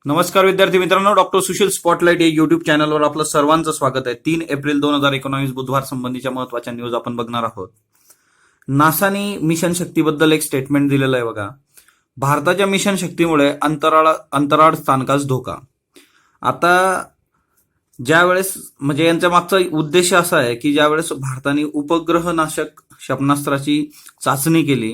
नमस्कार विद्यार्थी मित्रांनो, डॉक्टर सुशील स्पॉटलाइट या युट्यूब चॅनलवर आपलं सर्वांचं स्वागत आहे। 3 एप्रिल 2019 बुधवार संबंधीच्या महत्वाच्या न्यूज आपण बघणार आहोत। नासाने मिशन शक्तीबद्दल एक स्टेटमेंट दिलेलं आहे बघा। भारताच्या मिशन शक्तीमुळे अंतराळ स्थानकास धोका। आता ज्यावेळेस म्हणजे यांच्या मागचा उद्देश असा आहे की ज्यावेळेस भारताने उपग्रह नाशक क्षेपणास्त्राची चाचणी केली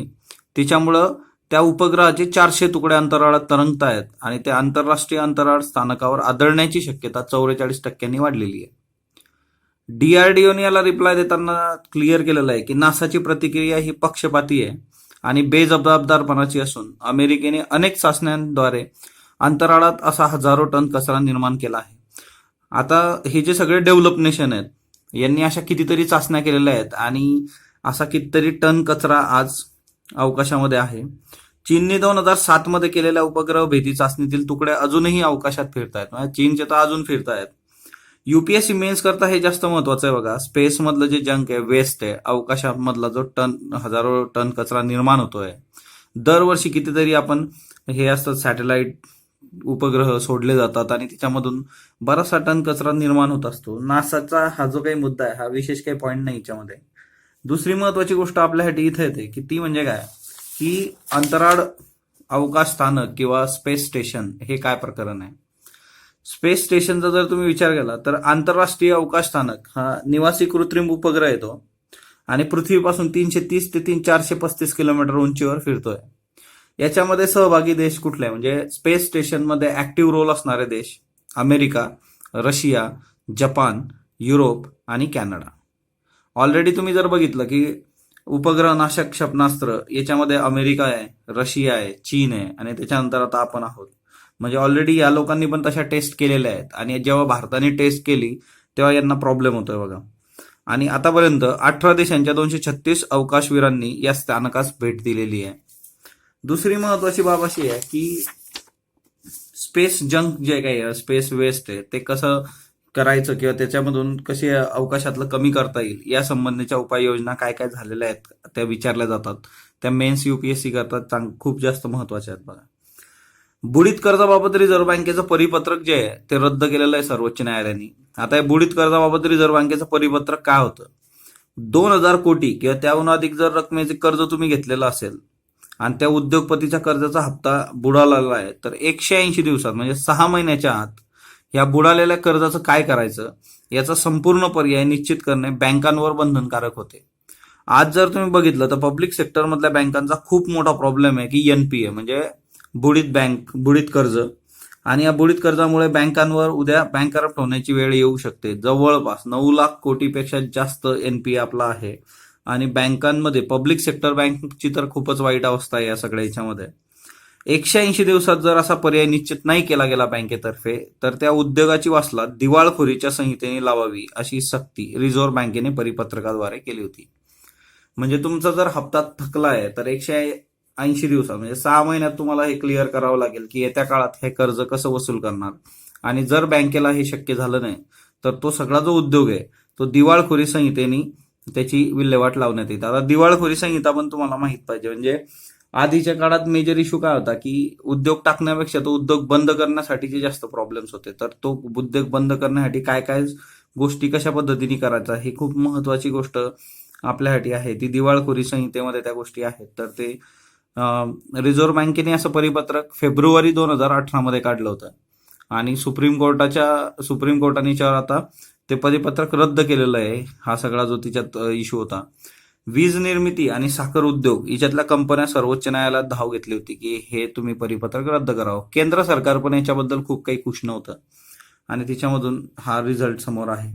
त्याच्यामुळं त्या उपग्रहाचे 400 तुकडे अंतराळात तरंगतायत आणि त्या आंतरराष्ट्रीय अंतराळ स्थानकावर आदळण्याची शक्यता 44% वाढलेली आहे। डीआरडीओने याला रिप्लाय देताना क्लिअर केलेलं आहे की नासाची प्रतिक्रिया ही पक्षपाती आहे आणि बेजबाबदारपणाची असून अमेरिकेने अनेक चाचण्यांद्वारे अंतराळात असा हजारो टन कचरा निर्माण केला आहे। आता हे जे सगळे डेव्हलप नेशन आहेत यांनी अशा कितीतरी चाचण्या केलेल्या आहेत आणि असा कितीतरी टन कचरा आज अवकाशामध्ये आहे। चीनने 2007 मध्ये केलेल्या उपग्रह भेदी चाचणीतील तुकडे अजूनही अवकाशात फिरतायत, म्हणजे चीनचे तर अजून फिरतायत। युपीएससी मेन्स करता हे जास्त महत्वाचं आहे बघा। स्पेस मधलं जे जंक आहे, वेस्ट आहे, अवकाशामधला जो हजारो टन कचरा निर्माण होतोय, दरवर्षी कितीतरी आपण हे असतात सॅटेलाइट उपग्रह सोडले जातात आणि त्याच्यामधून बराचसा टन कचरा निर्माण होत असतो। नासाचा हा जो काही मुद्दा आहे हा विशेष काही पॉईंट नाही याच्यामध्ये। दुसरी महत्वाची गोष्ट आपल्यासाठी इथे येते की ती म्हणजे काय की अंतराळ अवकाश स्थानक किंवा स्पेस स्टेशन हे काय प्रकरण आहे। स्पेस स्टेशनचा जर तुम्ही विचार केला तर आंतरराष्ट्रीय अवकाश स्थानक हा निवासी कृत्रिम उपग्रह येतो आणि पृथ्वीपासून 330 ते 435 किलोमीटर उंचीवर फिरतोय। याच्यामध्ये सहभागी देश कुठले आहे म्हणजे स्पेस स्टेशनमध्ये ऍक्टिव्ह रोल असणारे देश अमेरिका, रशिया, जपान, युरोप आणि कॅनडा। ऑलरेडी तुम्ही जर बघितलं की उपग्रह नाशक क्षेपणास्त्र याच्यामध्ये अमेरिका आहे, रशिया आहे, चीन आहे आणि त्याच्यानंतर आता आपण आहोत। म्हणजे ऑलरेडी या लोकांनी पण तशा टेस्ट केलेल्या आहेत आणि जेव्हा भारताने टेस्ट केली तेव्हा यांना प्रॉब्लेम होतोय बघा। आणि आतापर्यंत 18 देशांच्या 236 अवकाशवीरांनी या स्थानकास भेट दिलेली आहे। दुसरी महत्वाची बाब अशी आहे की स्पेस जंक जे काही स्पेस वेस्ट आहे ते कसं करायचं किंवा त्याच्यामधून कशी अवकाशातलं कमी करता येईल या संबंधीच्या उपाययोजना काय काय झालेल्या आहेत त्या विचारल्या जातात। त्या मेन्स युपीएससी करतात खूप जास्त महत्वाच्या आहेत बघा। बुडीत कर्जाबाबत रिझर्व्ह बँकेचं परिपत्रक जे आहे ते रद्द केलेलं आहे सर्वोच्च न्यायालयाने। आता या बुडीत कर्जाबाबत रिझर्व्ह बँकेचं परिपत्रक काय होतं, 2000 कोटी किंवा त्याहून अधिक जर रकमेचे कर्ज तुम्ही घेतलेलं असेल आणि त्या उद्योगपतीच्या कर्जाचा हप्ता बुडालेला आहे तर 180 दिवसात म्हणजे 6 महिन्याच्या आत या बुडालेल्या कर्जाचं काय करायचं याचा संपूर्ण पर्याय निश्चित करणे बँकांवर बंधनकारक होते। आज जर तुम्ही बघितलं तर पब्लिक सेक्टर मधल्या बँकांचा खूप मोठा प्रॉब्लेम आहे की एनपीए म्हणजे बुडीत कर्ज, आणि या बुडीत कर्जामुळे बँकांवर उद्या बँक करप्ट होण्याची वेळ येऊ शकते। जवळपास 9 लाख कोटीपेक्षा जास्त एनपीए आपला आहे आणि बँकांमध्ये पब्लिक सेक्टर बँकची तर खूपच वाईट अवस्था आहे या सगळ्या याच्यामध्ये। 180 दिवसात जर असा पर्याय निश्चित नाही केला गेला बँकेतर्फे तर त्या उद्योगाची वासला दिवाळखोरीच्या संहितेने लावावी अशी सक्ती रिझर्व्ह बँकेने परिपत्रकाद्वारे केली होती। म्हणजे तुमचा जर हप्ता थकला आहे तर 180 दिवसात म्हणजे 6 महिन्यात तुम्हाला हे क्लिअर करावं लागेल की येत्या काळात हे कर्ज कसं वसूल करणार। आणि जर बँकेला हे शक्य झालं नाही तर तो सगळा जो उद्योग आहे तो दिवाळखोरी संहितेने त्याची विल्हेवाट लावण्यात येते। आता दिवाळखोरी संहिता पण तुम्हाला माहित पाहिजे, म्हणजे आधीच्या काळात मेजर इश्यू काय होता की उद्योग टाकण्यापेक्षा तो उद्योग बंद करण्यासाठीचे जास्त प्रॉब्लेम्स होते। तर तो उद्योग बंद करण्यासाठी काय काय गोष्टी कशा पद्धतीने करायचा ही खूप महत्वाची गोष्ट आपल्यासाठी आहे, ती दिवाळखोरी संहितेमध्ये त्या गोष्टी आहेत। तर ते रिझर्व्ह बँकेने असं परिपत्रक फेब्रुवारी 2018 मध्ये काढलं होतं आणि सुप्रीम कोर्टाने याच्यावर आता ते परिपत्रक रद्द केलेलं आहे। हा सगळा जो तिच्यात इश्यू होता, वीज निर्मिती आणि साखर उद्योग याच्यातल्या कंपन्या सर्वोच्च न्यायालयात धाव घेतली होती की हे तुम्ही परिपत्रक रद्द करावं। केंद्र सरकार पण याच्याबद्दल खूप काही खुश नव्हतं आणि तिच्यामधून हा रिझल्ट समोर आहे।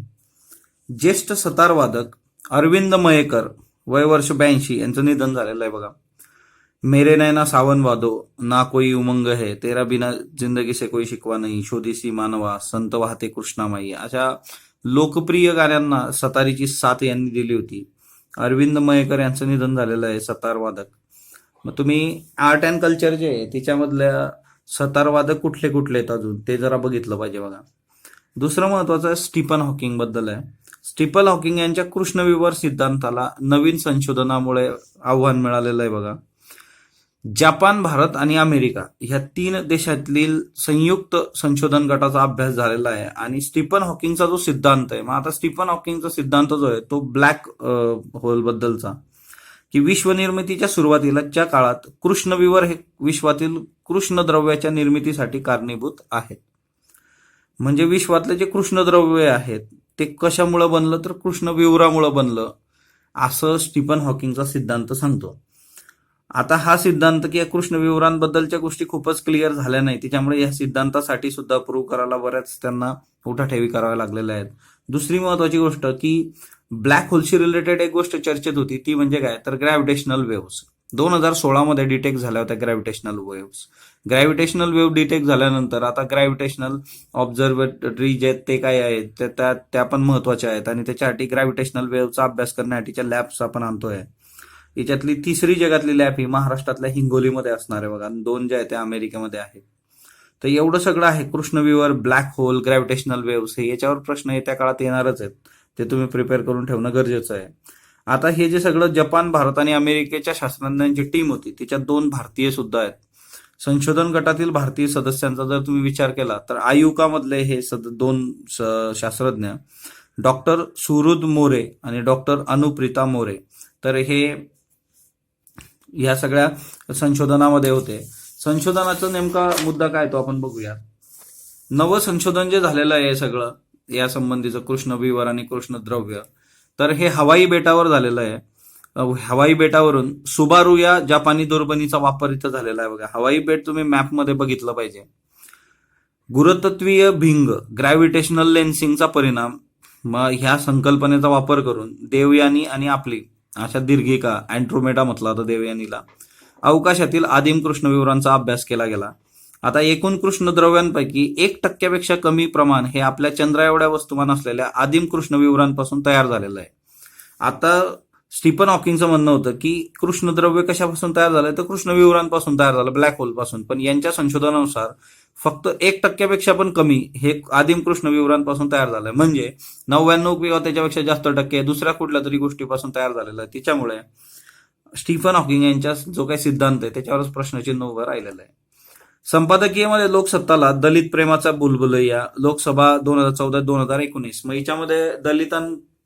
ज्येष्ठ सतारवादक अरविंद मयेकर वय वर्ष 82 यांचं निधन झालेलं आहे बघा। मेरे नैना सावन वादो, ना कोई उमंग है, तेरा बिना जिंदगी से कोई शिकवा नहीं, शोधीसी मानवा, संत वाहते कृष्णामाई अशा लोकप्रिय गाण्यांना सतारीची साथ यांनी दिली होती। अरविंद मयेकर यांचं निधन झालेलं आहे, सतारवादक। मग तुम्ही आर्ट अँड कल्चर जे आहे त्याच्यामधल्या सतारवादक कुठले कुठले आहेत अजून ते जरा बघितलं पाहिजे बघा। दुसरं महत्वाचं स्टीफन हॉकिंग बद्दल आहे। स्टीफन हॉकिंग यांच्या कृष्णविवर सिद्धांताला नवीन संशोधनामुळे आव्हान मिळालेलं आहे बघा। जपान, भारत आणि अमेरिका ह्या 3 देशातील संयुक्त संशोधन गटाचा अभ्यास झालेला आहे आणि स्टीफन हॉकिंगचा जो सिद्धांत आहे, मग आता स्टीफन हॉकिंगचा सिद्धांत जो आहे तो ब्लॅक होल बद्दलचा, की विश्वनिर्मितीच्या सुरुवातीच्या काळात कृष्णविवर हे विश्वातील कृष्णद्रव्याच्या निर्मितीसाठी कारणीभूत आहेत. म्हणजे विश्वातले जे कृष्णद्रव्य आहेत ते कशामुळे बनलं, तर कृष्णविवरामुळे बनलं, असं स्टीफन हॉकिंगचा सिद्धांत सांगतो. आता हा सिद्धांत की या कृष्णविवरांबद्दलच्या गोष्टी खूपच क्लिअर झाल्या नाही, त्याच्यामुळे या सिद्धांतासाठी सुद्धा प्रूव्ह करायला बऱ्याच त्यांना उठाठेवी कराव्या लागलेल्या आहेत. दुसरी महत्वाची गोष्ट की ब्लॅक होलशी रिलेटेड एक गोष्ट चर्चेत होती, ती म्हणजे काय, तर ग्रॅव्हिटेशनल वेव्स 2016 मध्ये डिटेक्ट झाल्या होत्या. ग्रॅव्हिटेशनल वेव्ह डिटेक्ट झाल्यानंतर आता ग्रॅव्हिटेशनल ऑब्झर्वेटरी जे ते काय आहेत त्या पण महत्वाच्या आहेत आणि त्याच्यासाठी ग्रॅव्हिटेशनल वेव्हचा अभ्यास करण्यासाठीच्या लॅब्स आपण आणतोय. याच्यातली तिसरी जगातली लॅब ही महाराष्ट्रातल्या हिंगोलीमध्ये असणार आहे बघा, 2 जे आहेत ते अमेरिकेमध्ये आहेत. तर एवढं सगळं आहे, कृष्णविवर, ब्लॅक होल, ग्रॅव्हिटेशनल वेव्स, हे याच्यावर प्रश्न येत्या काळात येणारच आहेत, ते तुम्ही प्रिपेअर करून ठेवणं गरजेचं आहे. आता हे जे सगळं जपान, भारत आणि अमेरिकेच्या शास्त्रज्ञांची टीम होती त्याच्यात 2 भारतीय सुद्धा आहेत. संशोधन गटातील भारतीय सदस्यांचा जर तुम्ही विचार केला तर आयुका मधले हे 2 शास्त्रज्ञ डॉक्टर सुहृद मोरे आणि डॉक्टर अनुप्रिता मोरे, तर हे या सगळ्या संशोधनामध्ये होते. संशोधनाचा नेमका मुद्दा काय तो आपण बघूया. नवं संशोधन जे झालेलं आहे सगळं या संबंधीचं कृष्णविवर आणि कृष्णद्रव्य, तर हे हवाई बेटावर झालेलं आहे. हवाई बेटावरून सुबारू या जपानी दुर्बिणीचा वापर इथं झालेला आहे बघा. हवाई बेट तुम्ही मॅपमध्ये बघितलं पाहिजे. गुरुत्वीय भिंग, ग्रॅव्हिटेशनल लेन्सिंगचा परिणाम, मग ह्या संकल्पनेचा वापर करून देवयानी आणि आपली अशा दीर्घिका, अँड्रोमेडा म्हटला होता देवयानीला, अवकाशातील आदिम कृष्णविवरांचा अभ्यास केला गेला. आता एकूण कृष्णद्रव्यांपैकी 1% कमी प्रमाण हे आपल्या चंद्रा एवढ्या वस्तुमान असलेल्या आदिम कृष्णविवरांपासून तयार झालेलं आहे. आता स्टीफन हॉकिंगचं म्हणणं होतं की कृष्णद्रव्य कशापासून तयार झालंय, तर कृष्णविवरांपासून तयार झालं, ब्लॅक होलपासून. पण यांच्या संशोधनानुसार फक्त 1% पण कमी हे आदिम कृष्णविवरांपासून तयार झालंय. म्हणजे 99 किंवा त्याच्यापेक्षा जास्त टक्के दुसऱ्या कुठल्या तरी गोष्टीपासून तयार झालेलं आहे. त्याच्यामुळे स्टीफन हॉकिंग यांच्या जो काही सिद्धांत आहे त्याच्यावरच प्रश्नचिन्ह उभं राहिलेलं आहे. संपादकीयमध्ये लोकसत्ताला दलित प्रेमाचा बुलबुलैया, लोकसभा 2014-2019, मग याच्यामध्ये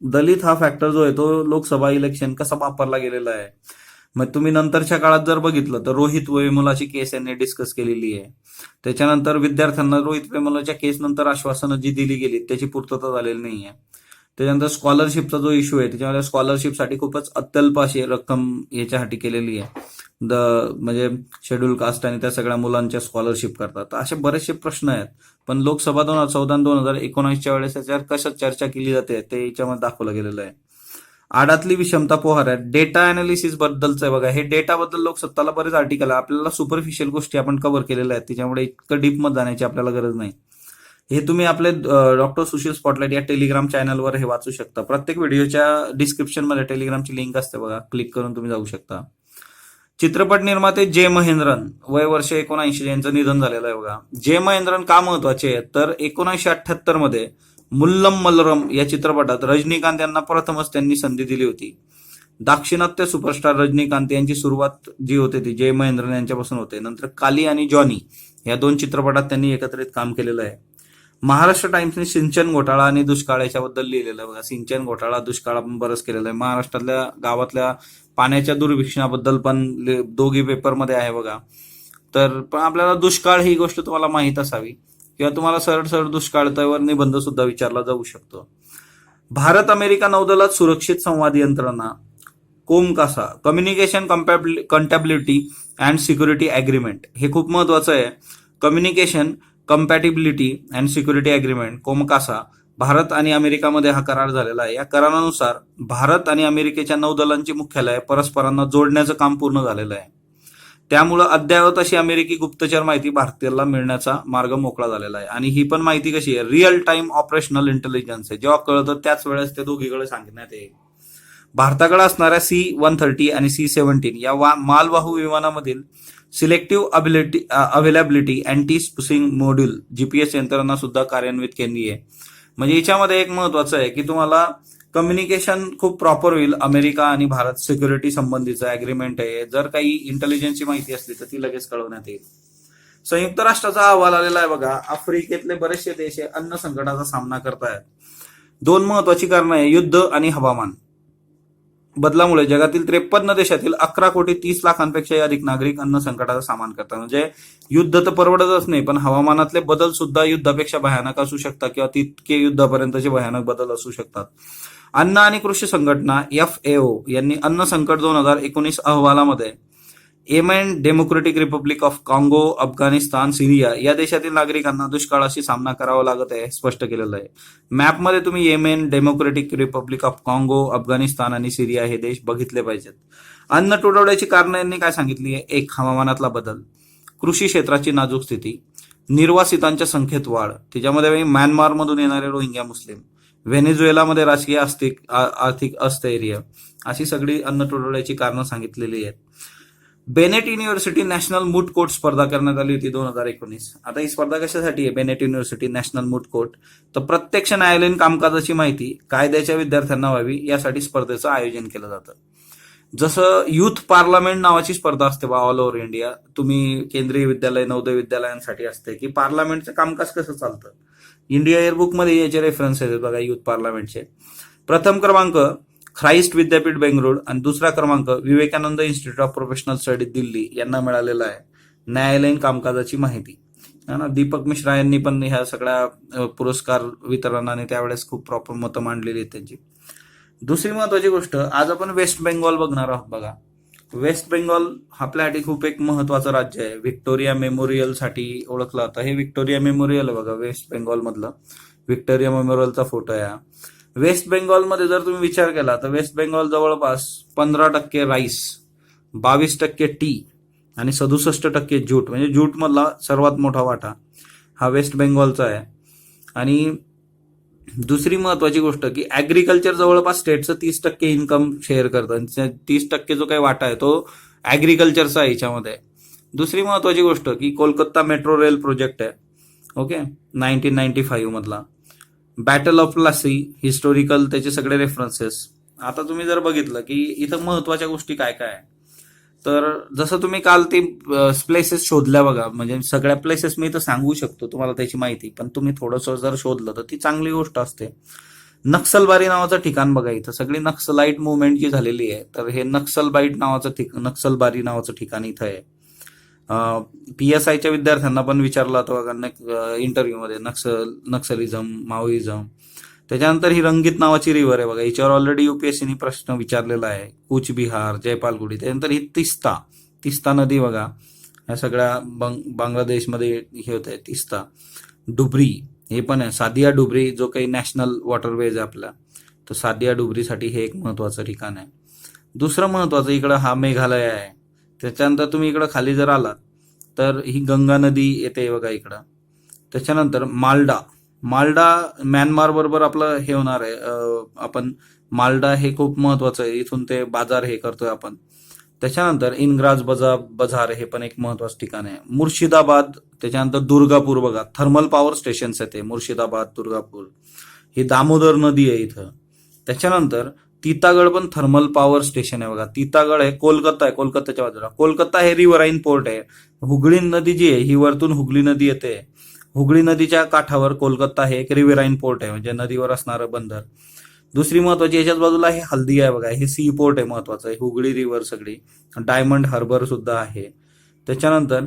दलित हा फॅक्टर जो आहे तो लोकसभा इलेक्शन कसा वापरला गेलेला आहे. मग तुम्ही नंतरच्या काळात जर बघितलं तर रोहित वेमुलाची केस यांनी डिस्कस केलेली आहे. त्याच्यानंतर विद्यार्थ्यांना रोहित वेमुलाच्या केस नंतर आश्वासनं जी दिली गेली त्याची पूर्तता झालेली नाही आहे. त्याच्यानंतर स्कॉलरशिपचा जो इश्यू आहे त्याच्यामध्ये स्कॉलरशिपसाठी खूपच अत्यल्प अशी रक्कम याच्यासाठी केलेली आहे, म्हणजे शेड्यूल कास्ट आणि त्या सगळ्या मुलांच्या स्कॉलरशिप करतात. तर असे बरेचसे प्रश्न आहेत. पण लोकसभा 2014-2019च्या वेळेस त्याच्यावर कसं चर्चा केली जाते ते याच्यामध्ये दाखवलं गेलेलं आहे. आडातली विषमता पोहाऱ्यात डेटा अनालिसिस बद्दलचं आहे बघा. हे डेटाबद्दल लोकसत्ताला बरेच आर्टिकल आहे. आपल्याला सुपरफिशियल गोष्टी आपण कव्हर केलेल्या आहेत, त्याच्यामुळे इतकं डीपमध्ये जाण्याची आपल्याला गरज नाही. हे तुम्ही आपले डॉक्टर सुशील स्पॉटलाइट या टेलिग्राम चॅनलवर हे वाचू शकता. प्रत्येक व्हिडिओच्या डिस्क्रिप्शनमध्ये टेलिग्रामची लिंक असते बघा, क्लिक करून तुम्ही जाऊ शकता. चित्रपट निर्माते जे महेंद्रन, वय वर्ष 79, यांचं निधन झालेलं आहे बघा. जे महेंद्रन का महत्वाचे आहेत, तर 1978 मध्ये मुल्लम मल्लरम या चित्रपटात रजनीकांत यांना प्रथमच त्यांनी संधी दिली होती. दाक्षिणात्य सुपरस्टार रजनीकांत यांची सुरुवात जी होते ती जे महेंद्रन यांच्यापासून होते. नंतर काली आणि जॉनी या 2 चित्रपटात त्यांनी एकत्रित काम केलेलं आहे. महाराष्ट्र टाइम्सने सिंचन घोटाळा आणि दुष्काळ याच्याबद्दल लिहिलेलं आहे बघा. सिंचन घोटाळा, दुष्काळ आपण बरंच केलेलं आहे. महाराष्ट्रातल्या गावातल्या पाण्याच्या दुर्भिक्षणाबद्दल पण दोघी पेपरमध्ये आहे बघा. तर पण आपल्याला दुष्काळ ही गोष्ट तुम्हाला माहीत असावी, किंवा तुम्हाला सरळ सरळ दुष्काळावर निबंध सुद्धा विचारला जाऊ शकतो. भारत अमेरिका नौदलात सुरक्षित संवाद यंत्रणा COMCASA, communication compatibility and security agreement, हे खूप महत्वाचं आहे. Communication compatibility and security agreement COMCASA, Bharat आणि अमेरिकामध्ये हा करार झालेला आहे. या करारानुसार भारत आणि अमेरिकेच्या नौदलांची मुख्यालय परस्परांना जोडण्याचं काम पूर्ण झालेलं आहे. त्यामुळं अद्ययावत अशी अमेरिकी गुप्तचर माहिती भारतीयाला मिळण्याचा मार्ग मोकळा झालेला आहे. आणि ही पण माहिती कशी आहे, रिअल टाइम ऑपरेशनल इंटेलिजन्स आहे. जेव्हा कळतं त्याच वेळेस ते दोघीकडे सांगण्यात येईल. भारताकडे असणाऱ्या C-130 आणि C-17 या मालवाहू विमानामधील selective availability anti spoofing module GPS यंत्रणा सुद्धा कार्यान्वित केली आहे. म्हणजे याच्यामध्ये एक महत्वाचं आहे की तुम्हाला कम्युनिकेशन खूप प्रॉपर होईल. अमेरिका आणि भारत सिक्युरिटी संबंधीचं अग्रीमेंट आहे. जर काही इंटेलिजन्सची माहिती असली तर ती लगेच कळवण्यात येईल. संयुक्त राष्ट्राचा अहवाल आलेला आहे बघा. आफ्रिकेतले बरेचसे देश हे अन्न संकटाचा सामना करतायत. 2 महत्वाची कारणं आहे, युद्ध आणि हवामान बदलामुळे जगातील 53 देशातील 11,30,00,000पेक्षा अधिक नागरिक अन्न संकटाचा सामना करतात. म्हणजे युद्ध तर परवडतच नाही, पण हवामानातले बदल सुद्धा युद्धापेक्षा भयानक असू शकतात किंवा तितके युद्धापर्यंतचे भयानक बदल असू शकतात. अन्न आणि कृषी संघटना FAO यांनी अन्न संकट 2019 अहवालामध्ये येमेन, डेमोक्रेटिक रिपब्लिक ऑफ काँगो, अफगाणिस्तान, सिरिया या देशातील नागरिकांना दुष्काळाशी सामना करावा लागत आहे स्पष्ट केलेलं आहे. मॅपमध्ये तुम्ही येमेन, डेमोक्रेटिक रिपब्लिक ऑफ काँगो, अफगाणिस्तान आणि सिरिया हे देश बघितले पाहिजेत. अन्न तुटवड्याची कारणं यांनी काय सांगितली आहे? 1. हवामानातला बदल, कृषी क्षेत्राची नाजूक स्थिती, निर्वासितांच्या संख्येत वाढ, त्याच्यामध्ये म्यानमारमधून येणारे रोहिंग्या मुस्लिम, व्हेनेझुएलामध्ये राजकीय आर्थिक अस्थैर्य, अशी सगळी अन्न तुटवड्याची कारणं सांगितलेली आहेत. Bennett university national moot court स्पर्धा करण्यात आली होती 2019. आता ही स्पर्धा कशासाठी आहे? Bennett university national moot court, तर प्रत्यक्ष न्यायालयीन कामकाजाची माहिती कायद्याच्या विद्यार्थ्यांना व्हावी यासाठी स्पर्धेचं आयोजन केलं जातं. जसं युथ पार्लमेंट नावाची स्पर्धा असते बा ऑल ओव्हर इंडिया, तुम्ही केंद्रीय विद्यालय, नवोदय विद्यालयांसाठी असते, की पार्लमेंटचं कामकाज कसं चालतं. इंडिया एअरबुकमध्ये याचे रेफरन्स आहेत बघा युथ पार्लमेंटचे. प्रथम क्रमांक ख्राईस्ट विद्यापीठ बेंगळूर आणि दुसरा क्रमांक Vivekananda institute of professional study Delhi यांना मिळालेला आहे न्यायालयीन कामकाजाची माहिती. दीपक मिश्रा यांनी पण ह्या सगळ्या पुरस्कार वितरणाने त्यावेळेस खूप प्रॉपर मतं मांडलेली आहेत त्यांची. दुसरी महत्वाची गोष्ट, आज आपण वेस्ट बेंगॉल बघणार आहोत बघा. वेस्ट बेंगॉल आपल्यासाठी खूप एक महत्वाचं राज्य आहे. व्हिक्टोरिया मेमोरियलसाठी ओळखलं जातं. हे व्हिक्टोरिया मेमोरियल आहे बघा वेस्ट बेंगॉल मधलं. व्हिक्टोरिया मेमोरियलचा फोटो आहे. वेस्ट बेंगॉलमध्ये जर तुम्ही विचार केला तर वेस्ट बेंगॉल जवळपास 15% राईस, 22% टी आणि 67% ज्यूट, म्हणजे ज्यूट मधला सर्वात मोठा वाटा हा वेस्ट बेंगॉलचा आहे. आणि दुसरी महत्वाची गोष्ट की ऍग्रिकल्चर जवळपास स्टेटचं 30% इन्कम शेअर करतं. 30% जो काही वाटा आहे तो ऍग्रिकल्चरचा आहे याच्यामध्ये. दुसरी महत्वाची गोष्ट की कोलकाता मेट्रो रेल प्रोजेक्ट आहे, ओके, 1995 मधला. बॅटल ऑफ प्लासी हिस्टोरिकल, त्याचे सगळे रेफरन्सेस. आता तुम्ही जर बघितलं की इथं महत्वाच्या गोष्टी काय काय आहे, तर जसं तुम्ही काल ते प्लेसेस शोधल्या बघा, म्हणजे सगळ्या प्लेसेस मी इथं सांगू शकतो तुम्हाला त्याची माहिती, पण तुम्ही थोडंसं जर शोधलं तर ती चांगली गोष्ट असते. नक्सलबारी नावाचं ठिकाण बघा, इथं सगळी नक्सलाईट मुवमेंट जी झालेली आहे, तर हे नक्सलबारी नावाचं ठिकाण इथं आहे. PSIच्या विद्यार्थ्यांना पण विचारलं होतं बघा इंटरव्ह्यूमध्ये, नक्सलिझम, माओइझम. त्याच्यानंतर ही रंगीत नावाची रिव्हर आहे बघा, हिच्यावर ऑलरेडी UPSCने प्रश्न विचारलेला आहे. कूचबिहार, जयपालगुडी. त्यानंतर ही तिस्ता नदी बघा, ह्या सगळ्या बांगलादेशमध्ये हे होत आहे. तिस्ता, डुबरी हे पण आहे. सादिया डुबरी जो काही नॅशनल वॉटरवेज आहे आपला, तर सादिया डुबरीसाठी हे एक महत्वाचं ठिकाण आहे. दुसरं महत्वाचं इकडं हा मेघालय आहे. त्याच्यानंतर तुम्ही इकडं खाली जर आलात तर ही गंगा नदी येते बघा इकडं. त्याच्यानंतर माल्डा म्यानमार बरोबर आपलं हे होणार आहे. आपण माल्डा हे खूप महत्वाचं आहे, इथून ते बाजार हे करतोय आपण. त्याच्यानंतर इनग्राज बझार हे पण एक महत्वाचं ठिकाण आहे. मुर्शिदाबाद, त्याच्यानंतर दुर्गापूर बघा, थर्मल पॉवर स्टेशन्स आहे ते मुर्शिदाबाद, दुर्गापूर. ही दामोदर नदी आहे इथं. त्याच्यानंतर तितागड पण थर्मल पॉवर स्टेशन आहे बघा. तितागड आहे कोलकाताच्या बाजूला. कोलकाता हे रिव्हराईन पोर्ट आहे. हुगळी नदी जी आहे ही वरतून हुगळी नदी येते. हुगळी नदीच्या काठावर कोलकाता हे एक रिव्हराईन पोर्ट आहे, म्हणजे नदीवर असणारं बंदर. दुसरी महत्वाची याच्याच बाजूला हे हल्दिया आहे बघा, हे सी पोर्ट आहे महत्वाचं आहे. हुगळी रिव्हर सगळी, डायमंड हार्बर सुद्धा आहे. त्याच्यानंतर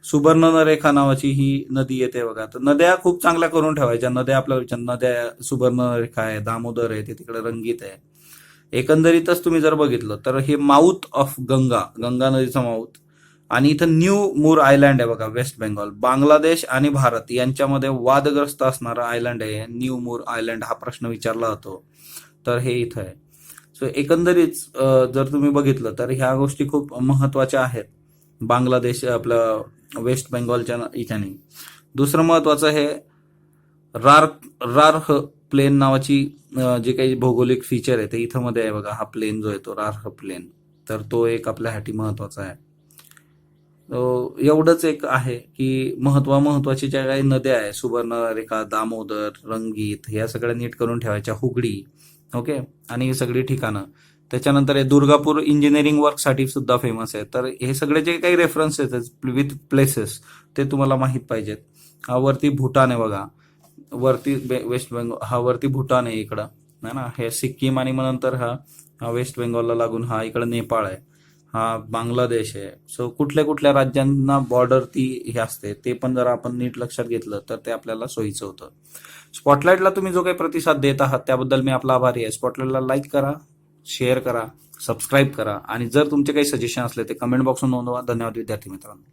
सुवर्णरेखा नावाची ही नदी येते बघा. तर नद्या खूप चांगल्या करून ठेवायच्या. नद्या आपल्या नद्या सुवर्णरेखा आहे, दामोदर आहे, ते तिकडे रंगीत आहे. एकंदरीतच तुम्ही जर बघितलं तर हे माउथ ऑफ गंगा नदीचा माउथ. आणि इथं न्यू मूर आयलँड आहे बघा, वेस्ट बेंगॉल. बांगलादेश आणि भारत यांच्यामध्ये वादग्रस्त असणारा आयलँड आहे न्यू मूर आयलँड. हा प्रश्न विचारला जातो, तर हे इथं आहे. सो एकंदरीत जर तुम्ही बघितलं तर ह्या गोष्टी खूप महत्वाच्या आहेत बांगलादेश आपलं वेस्ट बेंगॉलच्या इथ्याने. दुसरं महत्वाचं हे रार्ह प्लेन नावाची जे काही भौगोलिक फीचर आहे ते इथं मध्ये आहे बघा. हा प्लेन जो आहे तो रार्ह प्लेन, तर तो एक आपल्यासाठी महत्वाचा आहे. एवढंच एक आहे की महत्वाची ज्या काही नद्या आहे, सुवर्णरेखा, दामोदर, रंगीत, ह्या सगळ्या नीट करून ठेवायच्या. हुगळी, ओके, आणि ही सगळी ठिकाणं. त्याच्यानंतर हे दुर्गापूर इंजिनिअरिंग वर्कसाठी सुद्धा फेमस आहे. तर हे सगळे जे काही रेफरन्सेस आहेत विथ प्लेसेस ते तुम्हाला माहीत पाहिजेत. हा वरती भूटान आहे बघा, वरती वेस्ट बेंगॉल, हा वरती भूटान आहे इकडं, है ना. हे सिक्कीम आणि मग नंतर हा वेस्ट बेंगॉलला लागून हा इकडं नेपाळ आहे, हा बांगलादेश आहे. सो कुठल्या कुठल्या राज्यांना बॉर्डर ती हे असते ते पण जर आपण नीट लक्षात घेतलं तर ते आपल्याला सोयीचं होतं. स्पॉटलाईटला तुम्ही जो काही प्रतिसाद देत आहात त्याबद्दल मी आपला आभारी आहे. स्पॉटलाईटला लाईक करा, शेअर करा, सबस्क्राईब करा आणि जर तुमचे काही सजेशन असले ते कमेंट बॉक्समध्ये नोंदवा. धन्यवाद विद्यार्थी मित्रांनो.